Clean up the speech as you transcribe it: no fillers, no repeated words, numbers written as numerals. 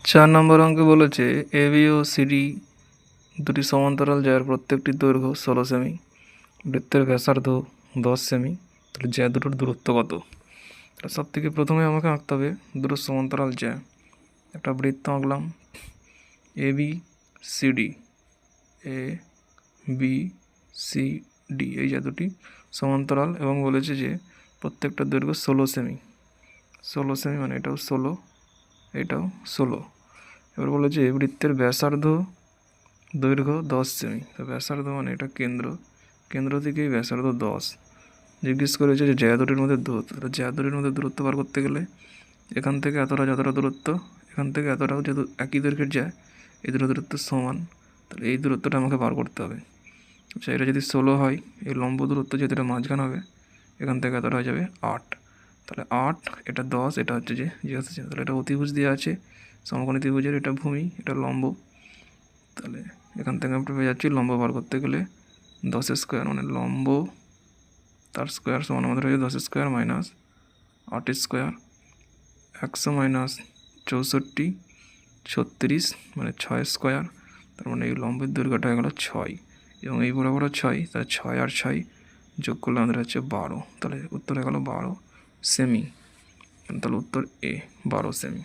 4 নম্বর অঙ্কে বলেছে এবি ও সিডি দুটি সমান্তরাল যার প্রত্যেকটির দৈর্ঘ্য 16 সেমি, বৃত্তের ব্যাসার্ধ 10 সেমি। তাহলে জ্যা দুটোর দূরত্ব কত? সব থেকে প্রথমে আমাকে আঁকতে হবে দুটো সমান্তরাল জ্যা। একটা বৃত্ত আঁকলাম A B CD, A B C D, এই যা দুটি সমান্তরাল এবং বলেছে যে প্রত্যেকটা দৈর্ঘ্য 16 সেমি। 16 সেমি মানে এটাও 16, এটাও 16। এবার বলেছে বৃত্তের ব্যাসার্ধ দৈর্ঘ্য 10 সেমি। তো ব্যাসার্ধ মানে এটা কেন্দ্র থেকেই ব্যাসার্ধ 10। জিজ্ঞেস করেছে যে জ্যা দুটির মধ্যে দূরত্ব। তো জ্যা দুটির মধ্যে দূরত্ব বার করতে গেলে এখান থেকে এতটা যতটা দূরত্ব, এখান থেকে এতটাও যেহেতু একই দৈর্ঘ্যের জ্যা, এই দুটো দূরত্ব সমান, তাহলে এই দূরত্বটা আমাকে বার করতে হবে। আচ্ছা, এটা যদি 16 হয়, এই লম্ব দূরত্ব যেহেতু এটা মাঝখান হবে, এখান থেকে এতটা হয়ে যাবে 8। তাহলে 8, এটা 10, এটা হচ্ছে যে জিজ্ঞাসা আছে। তাহলে এটা অতিভুজ দেওয়া আছে, সমকোণী ত্রিভুজের, এটা ভূমি, এটা লম্ব। তাহলে এখান থেকে আমরা পেয়ে যাচ্ছি লম্ব বার করতে গেলে 10 স্কোয়ার মানে লম্ব তার স্কোয়ার সমান আমাদের হয়ে 10 স্কোয়ার মাইনাস 8 স্কোয়ার, 100 মাইনাস 64, 36 মানে 6 স্কোয়ার। তার মানে এই লম্বের দৈর্ঘ্যটা হয়ে গেল 6 এবং এই বরাবর 6, তাহলে 6 আর 6 যোগ করলে আমাদের হচ্ছে 12। তাহলে উত্তর হয়ে গেল 12 সেমি। তাহলে উত্তর এ 12 সেমি।